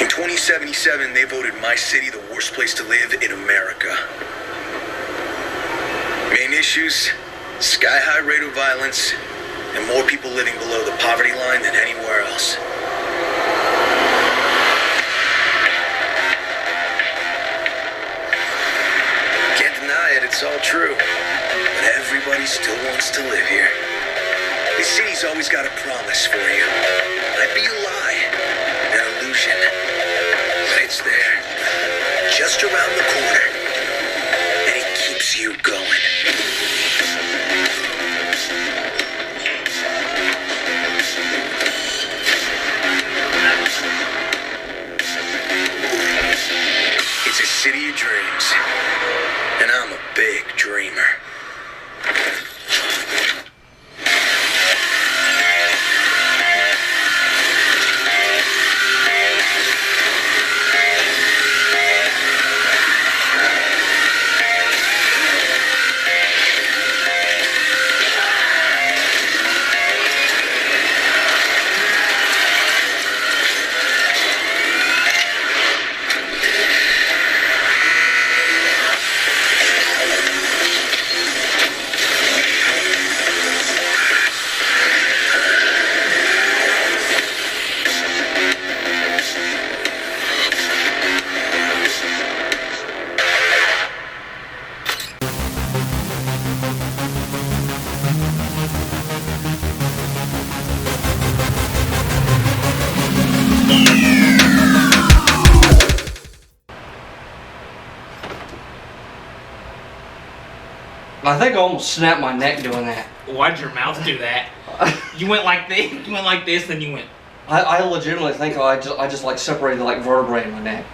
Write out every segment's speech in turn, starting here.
In 2077, they voted my city the worst place to live in America. Main issues, sky-high rate of violence, and more people living below the poverty line than anywhere else. Can't deny it, it's all true. But everybody still wants to live here. The city's always got a promise for you. Might be a lie, an illusion. But it's there, just around the corner. And it keeps you going. It's a city of dreams. And I'm a big dreamer. I think I almost snapped my neck doing that. Why'd your mouth do that? You went like this, then you went. I legitimately think I just like separated like vertebrae in my neck.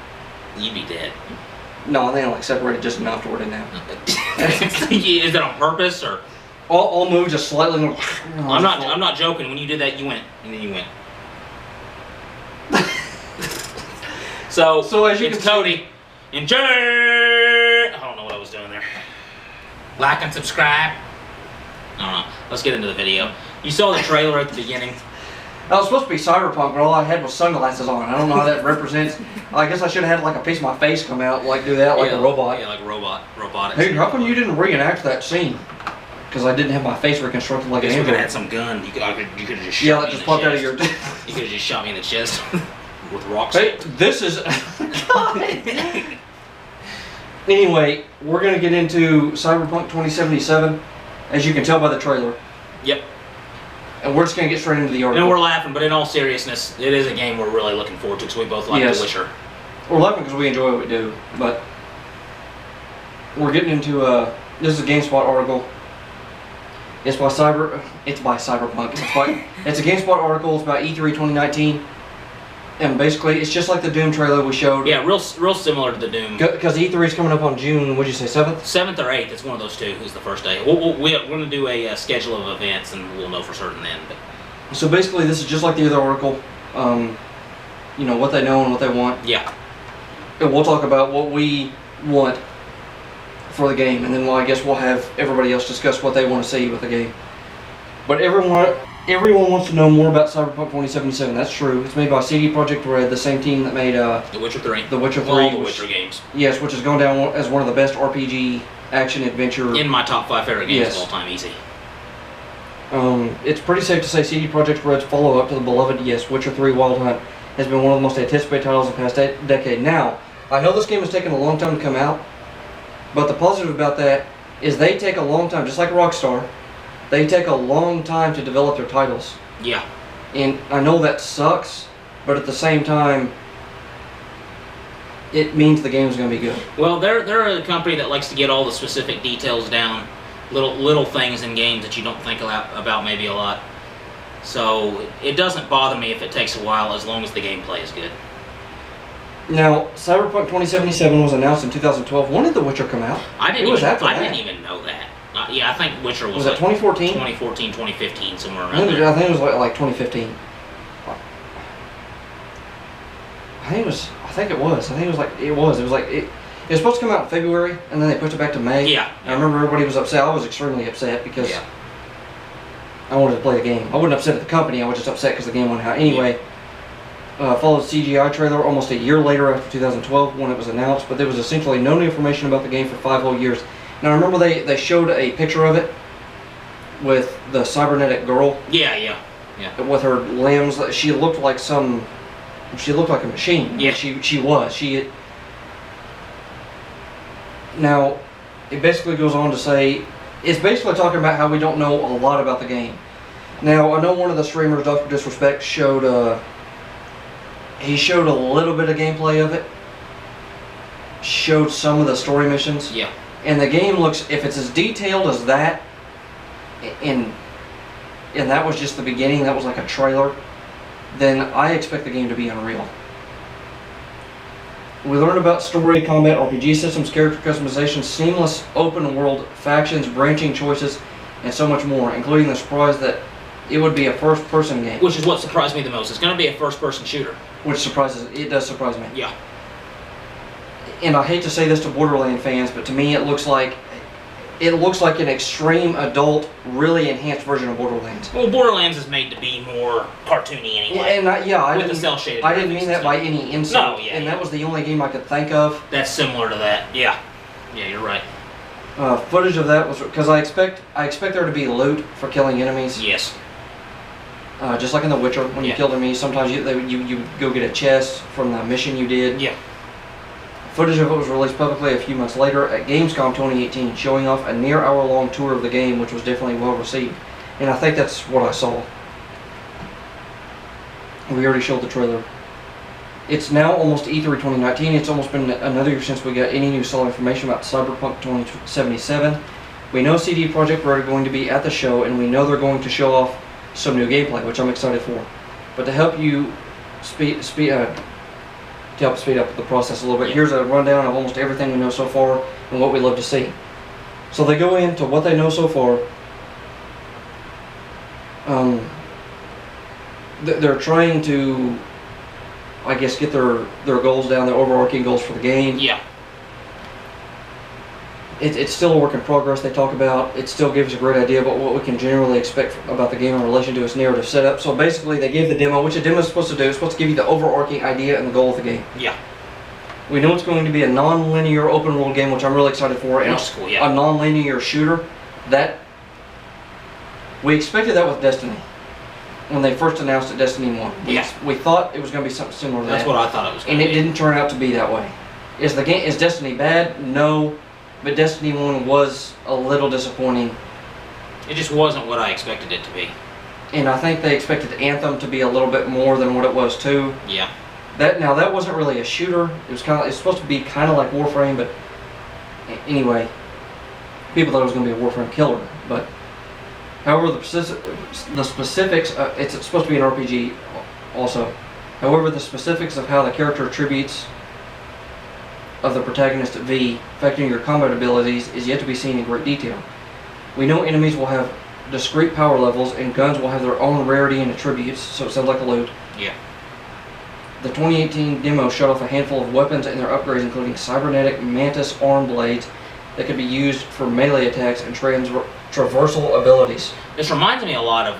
You'd be dead. No, I think I like separated just enough to where it didn't happen. Is that on purpose or? I'll move just slightly. I'm not joking. When you did that, you went, and then you went. So as you it's can Cody and Jer. I don't know what I was doing there. Like and subscribe. I don't know. Let's get into the video. You saw the trailer at the beginning. That was supposed to be Cyberpunk, but all I had was sunglasses on. I don't know how that represents. I guess I should have had like a piece of my face come out, like do that, like a robot. Yeah, like robotic. Hey, how come you didn't reenact that scene? Because I didn't have my face reconstructed like an android. android. Had some gun. You could have just shot me that just popped out of your. You could have just shot me in the chest with rocks. Hey, this is. Anyway, we're gonna get into Cyberpunk 2077, as you can tell by the trailer. Yep. And we're just gonna get straight into the article. And we're laughing, but in all seriousness, it is a game we're really looking forward to because we both like The Witcher. We're laughing because we enjoy what we do, but we're getting into this is a GameSpot article. It's by Cyberpunk. It's a GameSpot article. It's about E3 2019. And basically, it's just like the Doom trailer we showed. Yeah, real similar to the Doom. Because E3 is coming up on June, what'd you say, 7th? 7th or 8th, it's one of those two is the first day. We're going to do a schedule of events, and we'll know for certain then. But. So basically, this is just like the other article. You know, what they know and what they want. Yeah. And we'll talk about what we want for the game, and then I guess we'll have everybody else discuss what they want to see with the game. But everyone wants to know more about Cyberpunk 2077. That's true. It's made by CD Projekt Red, the same team that made The Witcher 3. The Witcher 3. All the Witcher games. Yes, which has gone down as one of the best RPG action adventure. In my top 5 favorite games of all time, easy. It's pretty safe to say CD Projekt Red's follow-up to the beloved, Witcher 3 Wild Hunt has been one of the most anticipated titles of the past decade. Now, I know this game has taken a long time to come out, but the positive about that is they take a long time, just like Rockstar. They take a long time to develop their titles. Yeah. And I know that sucks, but at the same time, it means the game's going to be good. Well, they're a company that likes to get all the specific details down, little things in games that you don't think about maybe a lot. So it doesn't bother me if it takes a while as long as the gameplay is good. Now, Cyberpunk 2077 was announced in 2012. When did The Witcher come out? I didn't even know that. Yeah, I think Witcher was that 2014? 2014, 2015, somewhere around there. I think it was like 2015. I think it was supposed to come out in February, and then they pushed it back to May. Yeah. I remember everybody was upset. I was extremely upset because I wanted to play the game. I wasn't upset at the company. I was just upset because the game went out. Anyway, followed CGI trailer almost a year later after 2012 when it was announced, but there was essentially no new information about the game for 5 whole years. Now I remember they showed a picture of it with the cybernetic girl. Yeah. With her limbs, she looked like a machine. Yeah. She was. Now, it basically goes on to say, it's basically talking about how we don't know a lot about the game. Now, I know one of the streamers, Dr. Disrespect, showed a little bit of gameplay of it. Showed some of the story missions. Yeah. And the game looks, if it's as detailed as that, and that was just the beginning, that was like a trailer, then I expect the game to be unreal. We learned about story, combat, RPG systems, character customization, seamless open world factions, branching choices, and so much more, including the surprise that it would be a first person game. Which is what surprised me the most. It's going to be a first person shooter. Which does surprise me. Yeah. And I hate to say this to Borderlands fans, but to me it looks like an extreme adult, really enhanced version of Borderlands. Well, Borderlands is made to be more cartoony anyway. And I with the cell shaded. I didn't mean that by any insult. No, yeah. And that was the only game I could think of. That's similar to that. Yeah. Yeah, you're right. Footage of that was because I expect there to be loot for killing enemies. Yes. Just like in The Witcher, when you killed enemies, sometimes you go get a chest from the mission you did. Yeah. Footage of it was released publicly a few months later at Gamescom 2018, showing off a near hour-long tour of the game, which was definitely well received. And I think that's what I saw. We already showed the trailer. It's now almost E3 2019. It's almost been another year since we got any new solid information about Cyberpunk 2077. We know CD Projekt Red are going to be at the show, and we know they're going to show off some new gameplay, which I'm excited for. But to help you to help speed up the process a little bit, here's a rundown of almost everything we know so far and what we love to see. So they go into what they know so far. They're trying to, I guess, get their goals down, their overarching goals for the game. Yeah. It's still a work in progress. They talk about it still gives a great idea about what we can generally expect about the game in relation to its narrative setup. So basically, they gave the demo, which a demo is supposed to do. It's supposed to give you the overarching idea and the goal of the game. Yeah. We know it's going to be a non-linear open world game, which I'm really excited for, and That's cool, yeah. a non-linear shooter. That we expected that with Destiny when they first announced it, Destiny 1. We thought it was going to be something similar to that. That's what I thought it was going to be. And it didn't turn out to be that way. Is Destiny bad? No. But Destiny 1 was a little disappointing. It just wasn't what I expected it to be. And I think they expected Anthem to be a little bit more than what it was too. Yeah. That wasn't really a shooter. It's supposed to be kind of like Warframe, but anyway, people thought it was going to be a Warframe killer. But however, the specifics, it's supposed to be an RPG also. However, the specifics of how the character attributes of the protagonist V affecting your combat abilities is yet to be seen in great detail. We know enemies will have discrete power levels and guns will have their own rarity and attributes, so it sounds like a loot. Yeah. The 2018 demo showed off a handful of weapons and their upgrades, including cybernetic mantis arm blades that could be used for melee attacks and traversal abilities. This reminds me a lot of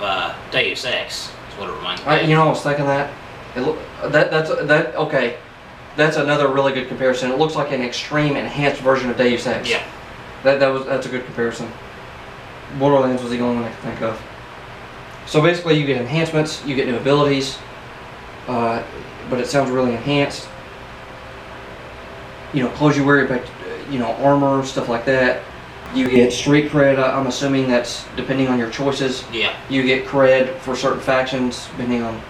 Deus Ex, is what it reminds me of. I was thinking that. Okay. That's another really good comparison. It looks like an extreme enhanced version of Deus Ex. Yeah. That's a good comparison. Borderlands was the only one I could think of. So basically you get enhancements, you get new abilities, but it sounds really enhanced. Clothes you wear, armor, stuff like that. You get street cred, I'm assuming that's depending on your choices. Yeah. You get cred for certain factions, depending on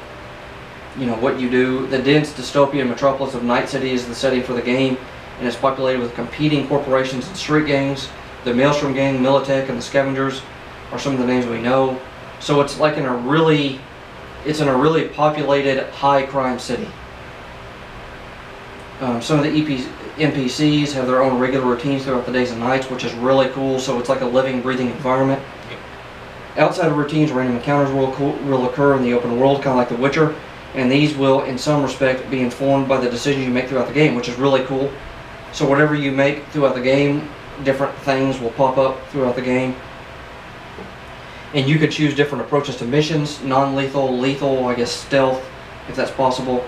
what you do. The dense dystopian metropolis of Night City is the setting for the game, and it's populated with competing corporations and street gangs. The Maelstrom Gang, Militech, and the Scavengers are some of the names we know. So it's like in a really populated, high crime city. Some of the NPCs have their own regular routines throughout the days and nights, which is really cool. So it's like a living, breathing environment. Outside of routines, random encounters will occur in the open world, kind of like The Witcher. And these will, in some respect, be informed by the decisions you make throughout the game, which is really cool. So whatever you make throughout the game, different things will pop up throughout the game. And you could choose different approaches to missions, non-lethal, lethal, I guess stealth, if that's possible.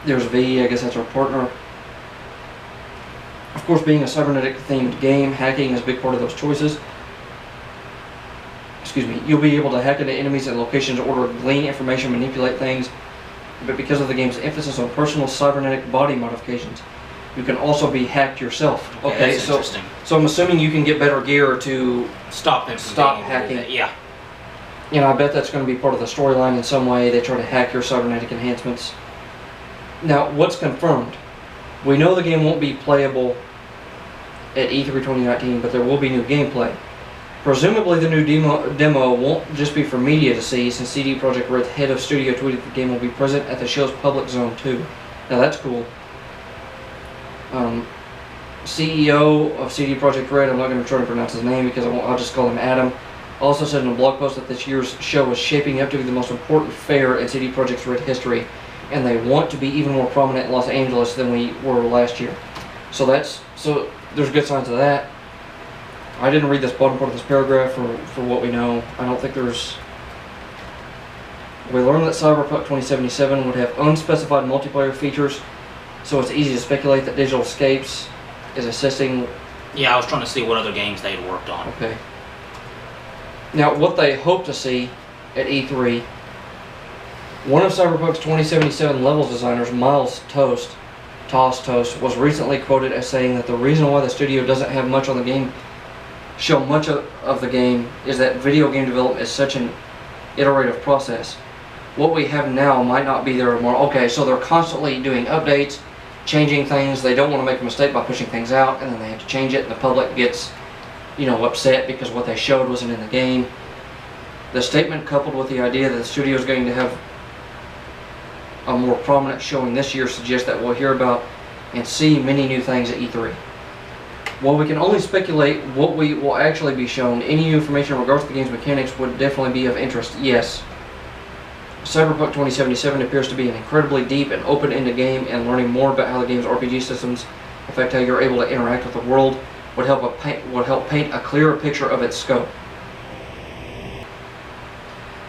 There's V, I guess that's our partner. Of course, being a cybernetic themed game, hacking is a big part of those choices. Excuse me. You'll be able to hack into enemies and locations in order to glean information, manipulate things. But because of the game's emphasis on personal cybernetic body modifications, you can also be hacked yourself. Okay, that's interesting. So I'm assuming you can get better gear to Stop them from stop being able to do hacking. that. Yeah. You know, I bet that's going to be part of the storyline in some way. They try to hack your cybernetic enhancements. Now, what's confirmed? We know the game won't be playable at E3 2019, but there will be new gameplay. Presumably, the new demo won't just be for media to see, since CD Projekt Red's head of studio tweeted the game will be present at the show's public zone too. Now, that's cool. CEO of CD Projekt Red, I'm not going to try to pronounce his name because I'll just call him Adam, also said in a blog post that this year's show is shaping up to be the most important fair in CD Projekt Red history, and they want to be even more prominent in Los Angeles than we were last year. So there's good signs of that. I didn't read this bottom part of this paragraph for what we know. I don't think there's... We learned that Cyberpunk 2077 would have unspecified multiplayer features, so it's easy to speculate that Digital Escapes is assisting... Yeah, I was trying to see what other games they had worked on. Okay. Now, what they hope to see at E3, one of Cyberpunk's 2077 levels designers, Miles Toast, was recently quoted as saying that the reason why the studio doesn't have much on the game, show much of the game, is that video game development is such an iterative process. What we have now might not be there tomorrow. Okay, so they're constantly doing updates, changing things. They don't want to make a mistake by pushing things out, and then they have to change it, and the public gets, upset because what they showed wasn't in the game. The statement, coupled with the idea that the studio is going to have a more prominent showing this year, suggests that we'll hear about and see many new things at E3. While we can only speculate what we will actually be shown, any new information in regards to the game's mechanics would definitely be of interest, yes. Cyberpunk 2077 appears to be an incredibly deep and open-ended game, and learning more about how the game's RPG systems affect how you're able to interact with the world would help paint a clearer picture of its scope.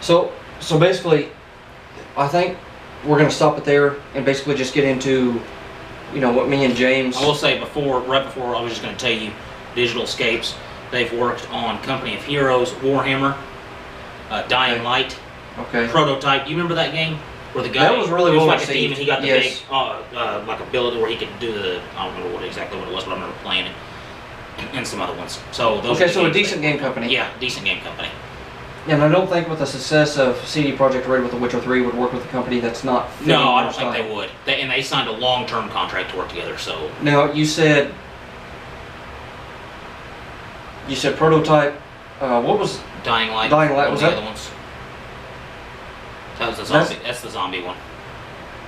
So basically, I think we're going to stop it there and basically just get into, what me and James... I will say right before, I was just going to tell you, Digital Escapes, they've worked on Company of Heroes, Warhammer, Dying Light, Prototype. Do you remember that game? Where the guy, that was really well like received. a demon, he got the Yes. big, like ability where he could do the, I don't remember exactly what it was, but I remember playing it, and some other ones. So those Okay, so a decent game company. Yeah, decent game company. And I don't think with the success of CD Projekt Red with The Witcher 3 would work with a company that's not... No, I don't think they would. And they signed a long-term contract to work together, so... Now, you said Prototype, what was... Dying Light. Dying Light, was the that... other ones. That was the zombie. That's the zombie one,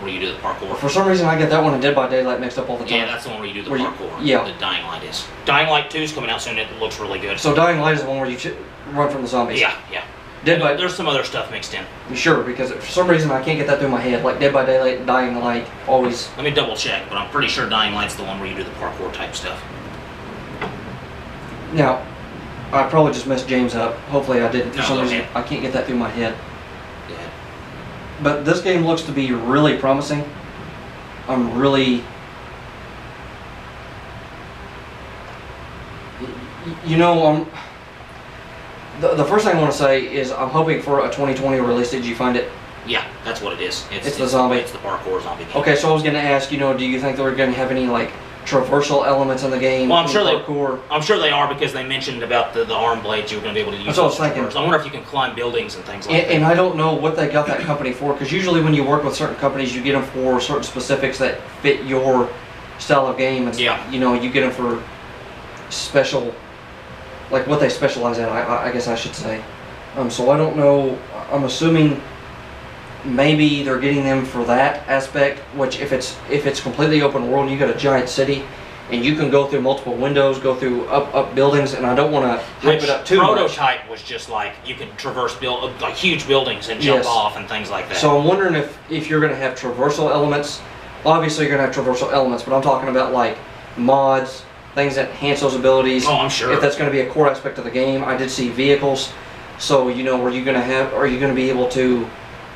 where you do the parkour. For some reason, I get that one and Dead by Daylight mixed up all the time. Yeah, that's the one where you do the parkour. Yeah. The Dying Light is. Dying Light 2 is coming out soon. It looks really good. So Dying Light is the one where you run from the zombies. Yeah. There's some other stuff mixed in. Sure, because for some reason I can't get that through my head. Like Dead by Daylight and Dying Light always... Let me double check, but I'm pretty sure Dying Light's the one where you do the parkour type stuff. Now, I probably just messed James up. Hopefully I didn't. For some reason, ahead. I can't get that through my head. Go ahead. But this game looks to be really promising. I'm really... The first thing I want to say is I'm hoping for a 2020 release. Did you find it? Yeah, that's what it is. It's the zombie. It's the parkour zombie game. Okay, so I was going to ask, do you think they're going to have any, traversal elements in the game? Well, I'm sure they are, because they mentioned about the arm blades you were going to be able to use. That's what I was thinking. So I wonder if you can climb buildings and things like that. And I don't know what they got that company for, because usually when you work with certain companies, you get them for certain specifics that fit your style of game. And, yeah. You get them for special, like what they specialize in, I guess I should say. So I don't know. I'm assuming maybe they're getting them for that aspect, which if it's completely open world and you got a giant city and you can go through multiple windows, go through up buildings, and I don't want to hype it up too much. Prototype was just like you can traverse like huge buildings and jump off and things like that. So I'm wondering if you're going to have traversal elements. Obviously you're going to have traversal elements, but I'm talking about like mods, things that enhance those abilities. Oh, I'm sure. If that's going to be a core aspect of the game. I did see vehicles. So are you going to be able to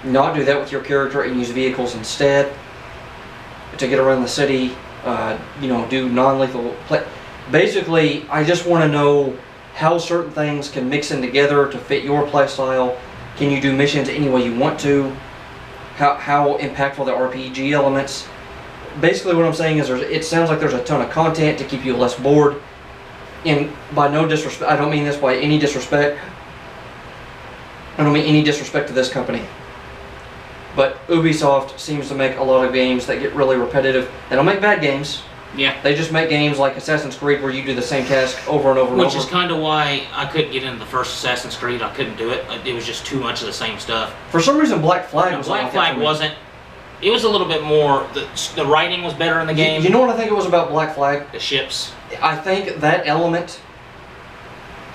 not do that with your character and use vehicles instead? to get around the city, do non-lethal play. Basically, I just want to know how certain things can mix in together to fit your play style. Can you do missions any way you want to? How impactful the RPG elements. Basically what I'm saying is it sounds like there's a ton of content to keep you less bored. And by no disrespect, I don't mean this by any disrespect. I don't mean any disrespect to this company. But Ubisoft seems to make a lot of games that get really repetitive. They don't make bad games. Yeah. They just make games like Assassin's Creed where you do the same task over and over and over. Which is kind of why I couldn't get into the first Assassin's Creed. I couldn't do it. It was just too much of the same stuff. For some reason, Black Flag was Black like Flag wasn't. It was a little bit more. The writing was better in the game. You know what I think it was about Black Flag? The ships. I think that element.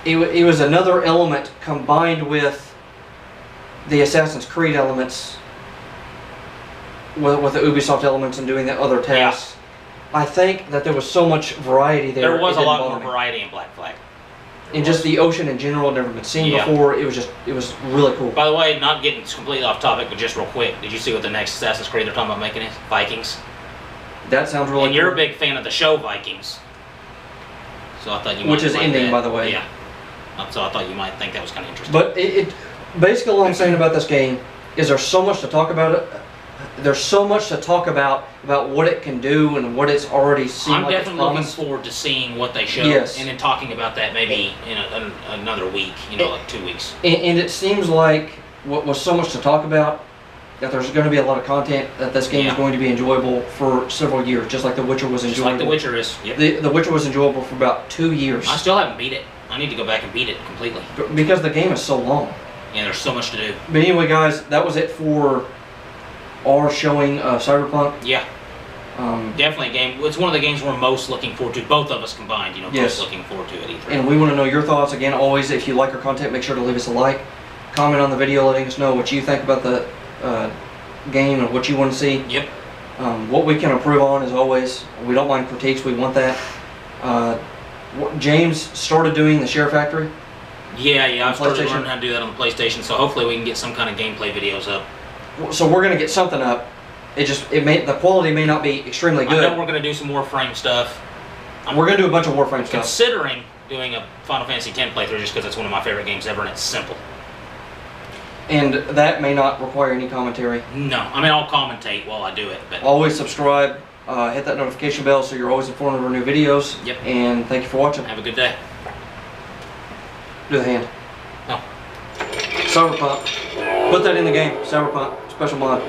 It was another element combined with the Assassin's Creed elements, with the Ubisoft elements and doing the other tasks. Yeah. I think that there was so much variety there. There was a lot more variety in Black Flag. And just the ocean in general had never been seen before. It was really cool. By the way, not getting completely off topic, but just real quick, did you see what the next Assassin's Creed they're talking about making is? Vikings. That sounds really cool. And you're a big fan of the show Vikings. So I thought you might Which is like ending, that. by the way. Yeah. So I thought you might think that was kind of interesting. But basically all I'm saying about this game is there's so much to talk about it. There's so much to talk about what it can do and what it's already seen. I'm definitely looking forward to seeing what they show, and then talking about that maybe in another week, like 2 weeks. And it seems like what was so much to talk about that there's going to be a lot of content that this game is going to be enjoyable for several years, just like The Witcher was enjoyable. Just like The Witcher is. Yep. The Witcher was enjoyable for about 2 years. I still haven't beat it. I need to go back and beat it completely. Because the game is so long. Yeah, there's so much to do. But anyway, guys, that was it for our showing of Cyberpunk. Yeah. Definitely a game. It's one of the games we're most looking forward to. Both of us combined, most looking forward to at E3. And we want to know your thoughts. Again, always, if you like our content, make sure to leave us a like. Comment on the video, letting us know what you think about the game and what you want to see. Yep. What we can improve on, as always. We don't mind critiques. We want that. James started doing the Share Factory. Yeah. I've started learning how to do that on the PlayStation. So hopefully we can get some kind of gameplay videos up. So we're going to get something up. The quality may not be extremely good. I know we're going to do some Warframe stuff. We're going to do a bunch of Warframe stuff. Considering doing a Final Fantasy X playthrough just because it's one of my favorite games ever and it's simple. And that may not require any commentary. No, I mean I'll commentate while I do it. But always subscribe, hit that notification bell so you're always informed of our new videos. Yep. And thank you for watching. Have a good day. Do the hand. No. Cyberpunk. Put that in the game. Cyberpunk. Special mod.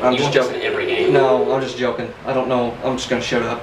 I'm just joking. Every game. No, I'm just joking. I don't know. I'm just going to shut up.